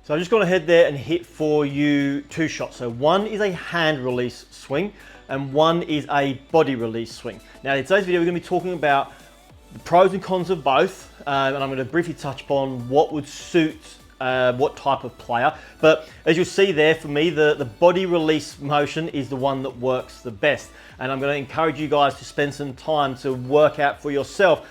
So I'm just going to head there and hit for you two shots. So one is a hand release swing and one is a body release swing. Now in today's video, we're going to be talking about the pros and cons of both, and I'm going to briefly touch upon what would suit what type of player. But as you'll see there, for me, the body release motion is the one that works the best. And I'm going to encourage you guys to spend some time to work out for yourself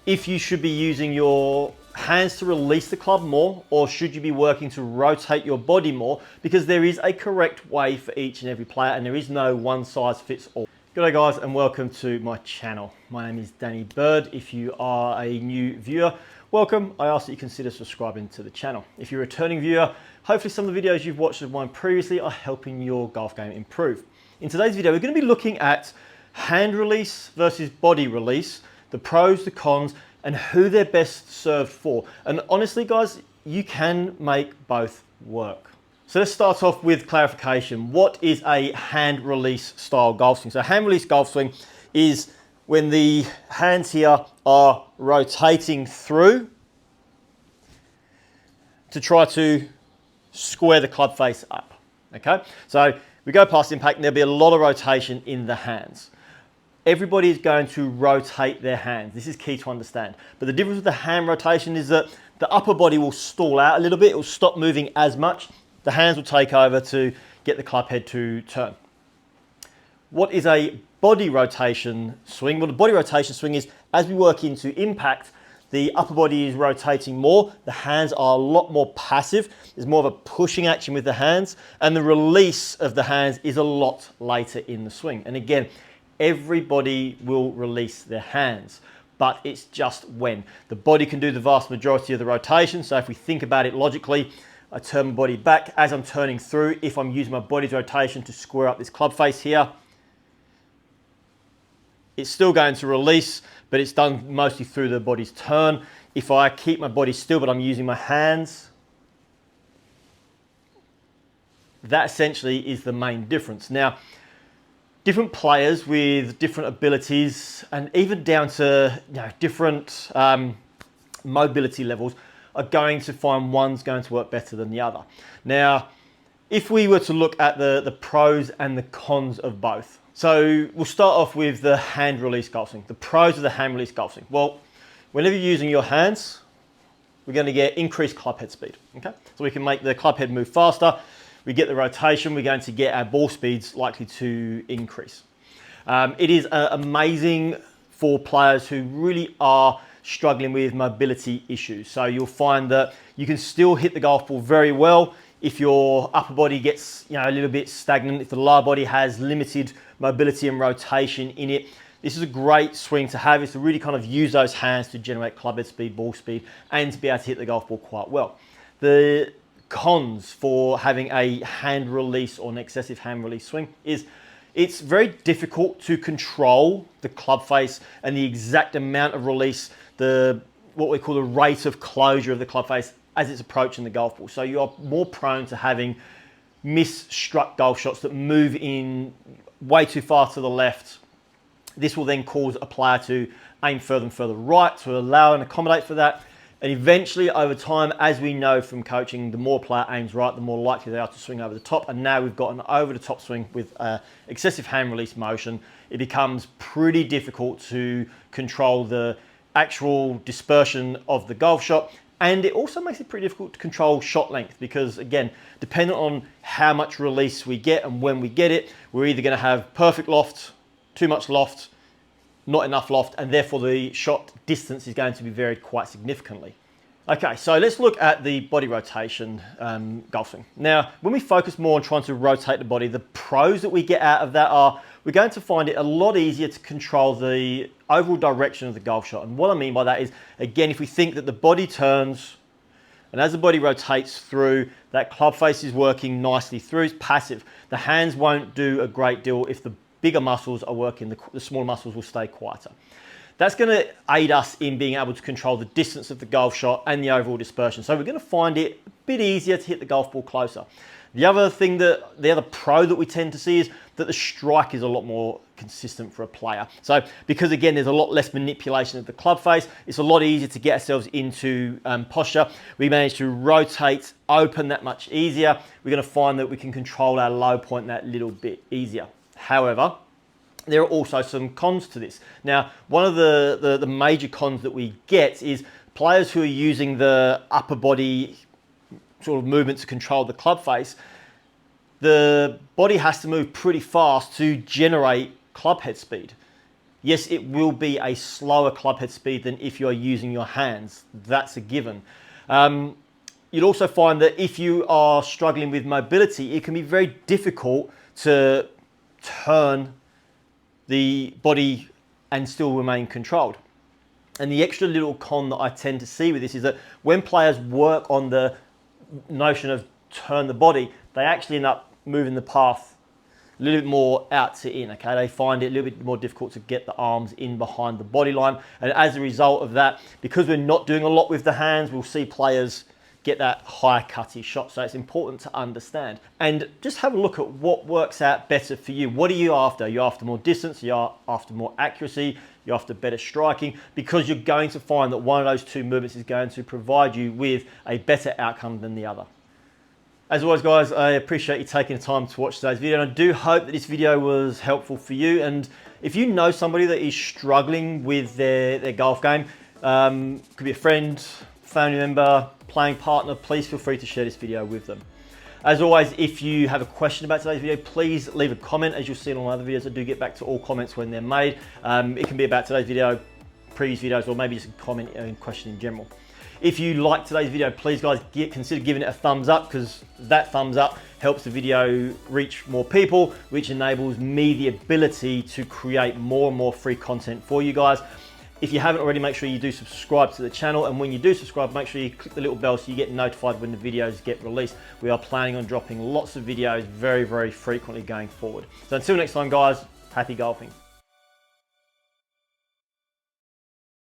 if you should be using your hands to release the club more, or should you be working to rotate your body more, because there is a correct way for each and every player and there is no one size fits all. G'day guys, and welcome to my channel. My name is Danny Bird. If you are a new viewer, welcome. I ask that you consider subscribing to the channel. If you're a returning viewer, hopefully some of the videos you've watched of mine previously are helping your golf game improve. In today's video, we're going to be looking at hand release versus body release, the pros, the cons, and who they're best served for. And honestly, guys, you can make both work. So let's start off with clarification. What is a hand release style golf swing? So hand release golf swing is when the hands here are rotating through to try to square the club face up, okay? So we go past impact and there'll be a lot of rotation in the hands. Everybody is going to rotate their hands. This is key to understand. But the difference with the hand rotation is that the upper body will stall out a little bit. It will stop moving as much. The hands will take over to get the club head to turn. What is a body rotation swing? Well, the body rotation swing is as we work into impact, the upper body is rotating more. The hands are a lot more passive. There's more of a pushing action with the hands, and the release of the hands is a lot later in the swing. And again, everybody will release their hands, but it's just when. The body can do the vast majority of the rotation. So if we think about it logically, I turn my body back as I'm turning through. If I'm using my body's rotation to square up this club face here, it's still going to release, but it's done mostly through the body's turn. If I keep my body still, but I'm using my hands, that essentially is the main difference. Now, different players with different abilities and even down to different mobility levels are going to find one's going to work better than the other. Now, if we were to look at the pros and the cons of both. So we'll start off with the hand release golf swing. The pros of the hand release golf swing. Well, whenever you're using your hands, we're going to get increased club head speed. Okay, so we can make the club head move faster. We get the rotation, we're going to get our ball speeds likely to increase. It is amazing for players who really are struggling with mobility issues. So you'll find that you can still hit the golf ball very well if your upper body gets a little bit stagnant, if the lower body has limited mobility and rotation in it. This is a great swing to have, is to really kind of use those hands to generate club head speed, ball speed, and to be able to hit the golf ball quite well. The cons for having a hand release or an excessive hand release swing is it's very difficult to control the club face and the exact amount of release, what we call the rate of closure of the club face as it's approaching the golf ball. So you are more prone to having misstruck golf shots that move in way too far to the left. This will then cause a player to aim further and further right to allow and accommodate for that. And eventually, over time, as we know from coaching, the more player aims right, the more likely they are to swing over the top. And now we've got an over-the-top swing with excessive hand release motion. It becomes pretty difficult to control the actual dispersion of the golf shot. And it also makes it pretty difficult to control shot length because, again, depending on how much release we get and when we get it, we're either going to have perfect loft, too much loft, not enough loft, and therefore the shot distance is going to be varied quite significantly. Okay, so let's look at the body rotation golf swing. Now, when we focus more on trying to rotate the body, the pros that we get out of that are we're going to find it a lot easier to control the overall direction of the golf shot. And what I mean by that is, again, if we think that the body turns, and as the body rotates through, that club face is working nicely through, it's passive. The hands won't do a great deal if the bigger muscles are working, the smaller muscles will stay quieter. That's going to aid us in being able to control the distance of the golf shot and the overall dispersion. So we're going to find it a bit easier to hit the golf ball closer. The other pro that we tend to see is that the strike is a lot more consistent for a player. So because again, there's a lot less manipulation of the club face, it's a lot easier to get ourselves into posture. We manage to rotate, open that much easier. We're gonna find that we can control our low point that little bit easier. However, there are also some cons to this. Now, one of the major cons that we get is players who are using the upper body sort of movement to control the club face. The body has to move pretty fast to generate club head speed. Yes, it will be a slower club head speed than if you're using your hands. That's a given. You'll also find that if you are struggling with mobility, it can be very difficult to turn the body and still remain controlled. And the extra little con that I tend to see with this is that when players work on the notion of turn the body, they actually end up moving the path a little bit more out to in, okay? They find it a little bit more difficult to get the arms in behind the body line. And as a result of that, because we're not doing a lot with the hands, we'll see players get that high cutty shot. So it's important to understand. And just have a look at what works out better for you. What are you after? You're after more distance, you're after more accuracy, you're after better striking, because you're going to find that one of those two movements is going to provide you with a better outcome than the other. As always, guys, I appreciate you taking the time to watch today's video, and I do hope that this video was helpful for you. And if you know somebody that is struggling with their golf game, could be a friend, family member, playing partner, please feel free to share this video with them. As always, if you have a question about today's video, please leave a comment. As you'll see in all my other videos, I do get back to all comments when they're made. It can be about today's video, previous videos, or maybe just a comment and question in general. If you like today's video, please guys consider giving it a thumbs up, because that thumbs up helps the video reach more people, which enables me the ability to create more and more free content for you guys. If you haven't already, make sure you do subscribe to the channel, and when you do subscribe, make sure you click the little bell so you get notified when the videos get released. We are planning on dropping lots of videos very, very frequently going forward. So until next time, guys, happy golfing.